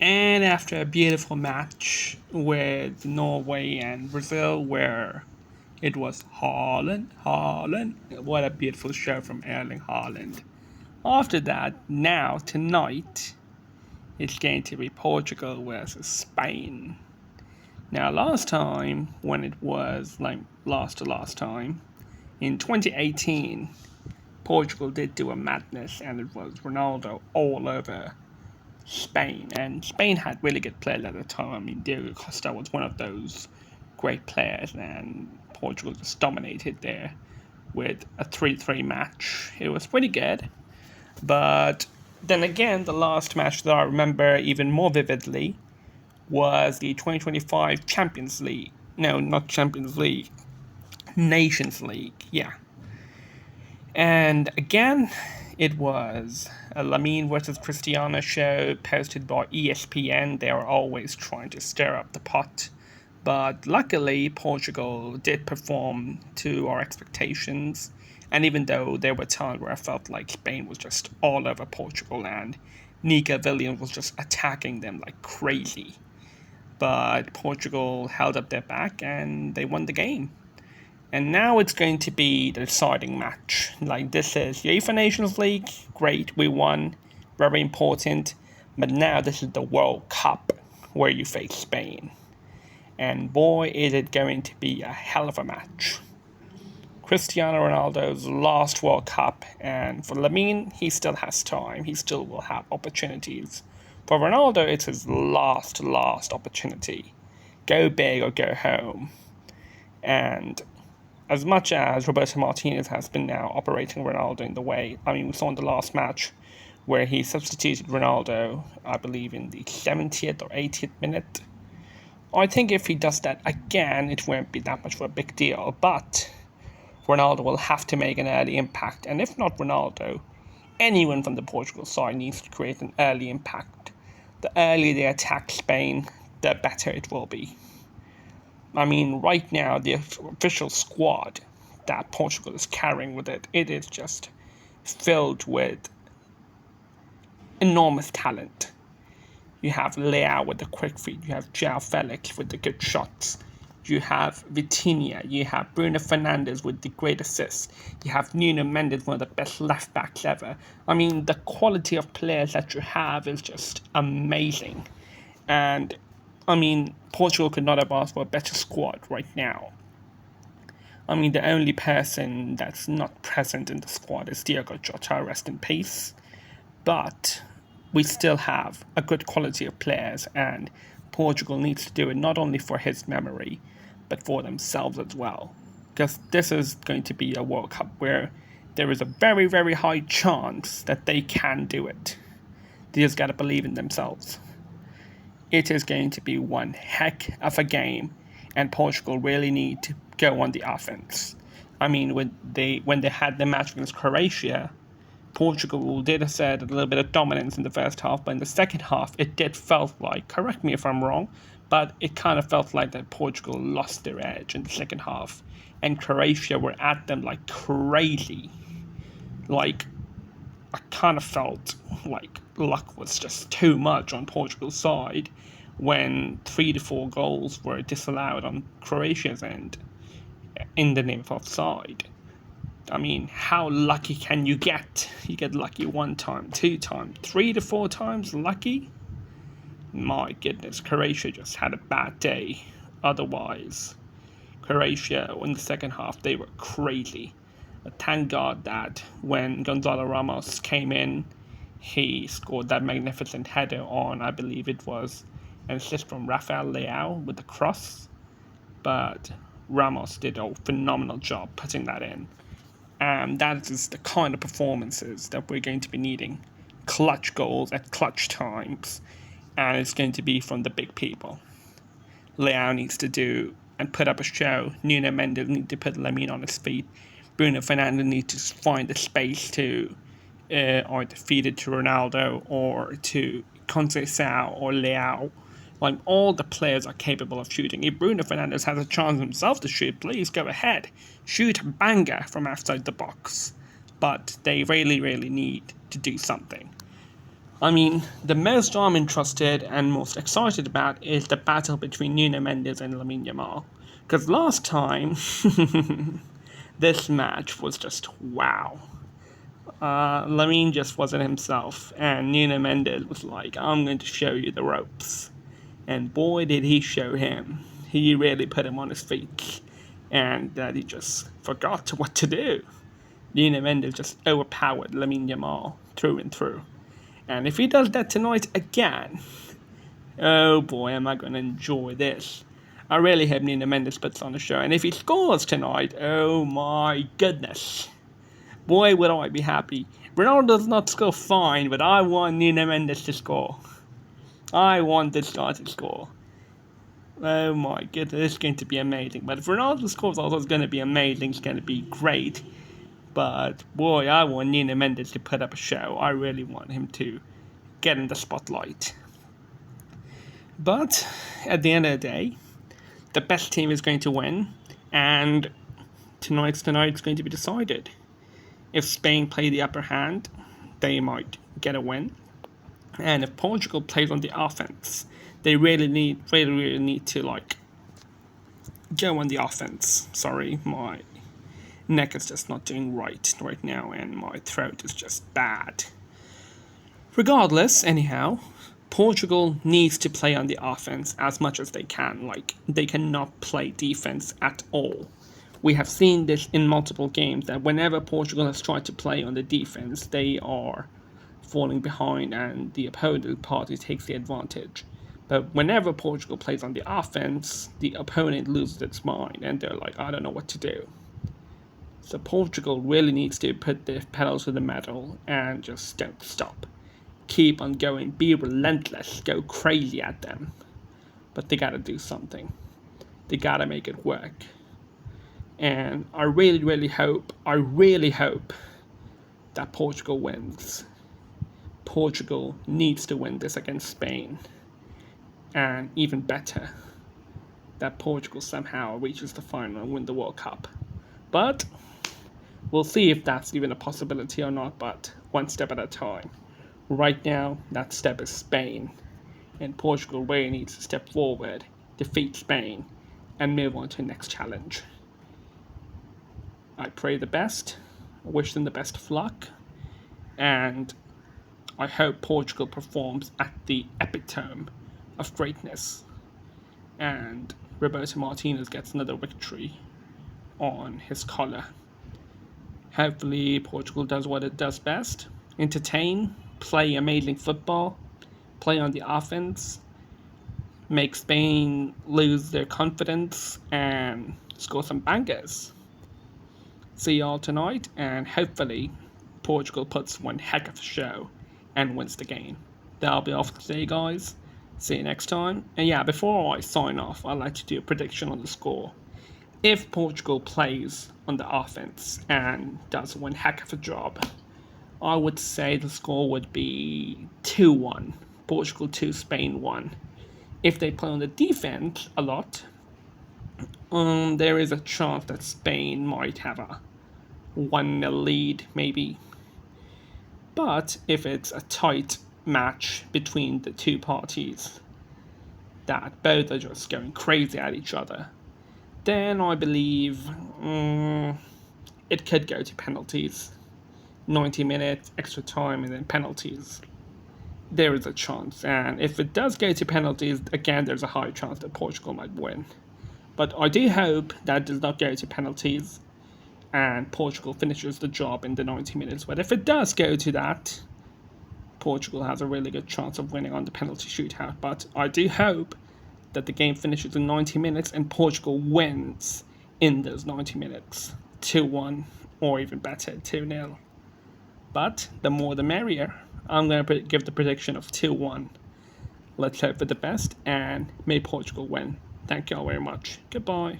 And after a beautiful match with Norway and Brazil, where it was Haaland, Haaland, what a beautiful show from Erling Haaland. After that, now tonight, it's going to be Portugal versus Spain. Now, last time, when it was like last time, in 2018, Portugal did do a madness, and it was Ronaldo all over Spain, and Spain had really good players at the time. I mean, Diego Costa was one of those great players, and Portugal just dominated there with a 3-3 match. It was pretty good, but then again, the last match that I remember even more vividly was the 2025 Champions League. No, not Champions League, Nations League, yeah. And again, it was a Lamine versus Cristiano show posted by ESPN. They are always trying to stir up the pot. But luckily, Portugal did perform to our expectations. And even though there were times where I felt like Spain was just all over Portugal and Nico Williams was just attacking them like crazy. But Portugal held up their back and they won the game. And now it's going to be the deciding match. Like, this is UEFA Nations League, great, we won, very important. But now this is the World Cup, where you face Spain. And boy, is it going to be a hell of a match. Cristiano Ronaldo's last World Cup, and for Lamine, he still has time, he still will have opportunities. For Ronaldo, it's his last opportunity. Go big or go home. And as much as Roberto Martinez has been now operating Ronaldo in the way, I mean, we saw in the last match where he substituted Ronaldo, I believe in the 70th or 80th minute. I think if he does that again, it won't be that much of a big deal, but Ronaldo will have to make an early impact, and if not Ronaldo, anyone from the Portugal side needs to create an early impact. The earlier they attack Spain, the better it will be. I mean, right now, the official squad that Portugal is carrying with it, it is just filled with enormous talent. You have Leao with the quick feet, you have João Felix with the good shots, you have Vitinha, you have Bruno Fernandes with the great assists, you have Nuno Mendes, one of the best left backs ever. I mean, the quality of players that you have is just amazing. And I mean, Portugal could not have asked for a better squad right now. I mean, the only person that's not present in the squad is Diogo Jota, rest in peace. But we still have a good quality of players, and Portugal needs to do it not only for his memory, but for themselves as well. Because this is going to be a World Cup where there is a very, very high chance that they can do it. They just gotta believe in themselves. It is going to be one heck of a game, and Portugal really need to go on the offense. I mean, when they had the match against Croatia, Portugal did assert a little bit of dominance in the first half, but in the second half, it did felt like, correct me if I'm wrong, but it kind of felt like that Portugal lost their edge in the second half, and Croatia were at them like crazy. Like, I kind of felt like luck was just too much on Portugal's side when 3 to 4 goals were disallowed on Croatia's end in the name of offside. I mean, how lucky can you get? You get lucky 1 time, 2 times, 3 to 4 times lucky? My goodness, Croatia just had a bad day. Otherwise, Croatia in the second half, they were crazy. But thank God that when Gonzalo Ramos came in, he scored that magnificent header on, I believe it was an assist from Rafael Leao with the cross. But Ramos did a phenomenal job putting that in. And that is the kind of performances that we're going to be needing. Clutch goals at clutch times. And it's going to be from the big people. Leao needs to do and put up a show. Nuno Mendes needs to put Lamine on his feet. Bruno Fernandes needs to find the space to either feed it to Ronaldo or to Conceição or Leao. Like, all the players are capable of shooting. If Bruno Fernandes has a chance himself to shoot, please go ahead. Shoot a banger from outside the box. But they really, really need to do something. I mean, the most I'm interested and most excited about is the battle between Nuno Mendes and Lamine Yamal. Because last time, this match was just wow. Lamine just wasn't himself, and Nuno Mendes was like, I'm going to show you the ropes. And boy, did he show him. He really put him on his feet, and that he just forgot what to do. Nuno Mendes just overpowered Lamine Yamal through and through. And if he does that tonight again, oh boy, am I going to enjoy this. I really hope Nuno Mendes puts on a show. And if he scores tonight, oh my goodness. Boy, would I be happy. Ronaldo does not score fine, but I want Nuno Mendes to score. I want this guy to score. Oh my goodness, it's going to be amazing. But if Ronaldo scores also, it's going to be amazing. It's going to be great. But boy, I want Nuno Mendes to put up a show. I really want him to get in the spotlight. But at the end of the day, the best team is going to win, and tonight's going to be decided. If Spain play the upper hand, they might get a win. And if Portugal plays on the offense, they really need to go on the offense. Sorry, my neck is just not doing right now, and my throat is just bad. Regardless, anyhow, Portugal needs to play on the offense as much as they can. They cannot play defense at all. We have seen this in multiple games that whenever Portugal has tried to play on the defense, they are falling behind and the opponent party takes the advantage. But whenever Portugal plays on the offense, the opponent loses its mind and they're like, I don't know what to do. So Portugal really needs to put the pedal to the metal and just don't stop. Keep on going, be relentless, go crazy at them. But they gotta do something. They gotta make it work. And I really hope that Portugal wins. Portugal needs to win this against Spain. And even better, that Portugal somehow reaches the final and win the World Cup. But we'll see if that's even a possibility or not, but one step at a time. Right now, that step is Spain. And Portugal really needs to step forward, defeat Spain, and move on to the next challenge. I pray the best, I wish them the best of luck, and I hope Portugal performs at the epitome of greatness, and Roberto Martinez gets another victory on his collar. Hopefully Portugal does what it does best, entertain, play amazing football, play on the offense, make Spain lose their confidence, and score some bangers. See y'all tonight, and hopefully Portugal puts one heck of a show and wins the game. That'll be all for today, guys. See you next time. And yeah, before I sign off, I'd like to do a prediction on the score. If Portugal plays on the offense and does one heck of a job, I would say the score would be 2-1. Portugal 2, Spain 1. If they play on the defense a lot, there is a chance that Spain might have a 1-0 lead, maybe. But if it's a tight match between the two parties, that both are just going crazy at each other, then I believe it could go to penalties. 90 minutes, extra time, and then penalties. There is a chance, and if it does go to penalties, again, there's a high chance that Portugal might win. But I do hope that does not go to penalties and Portugal finishes the job in the 90 minutes. But if it does go to that, Portugal has a really good chance of winning on the penalty shootout. But I do hope that the game finishes in 90 minutes and Portugal wins in those 90 minutes. 2-1, or even better, 2-0. But the more the merrier. I'm going to give the prediction of 2-1. Let's hope for the best, and may Portugal win. Thank you all very much. Goodbye.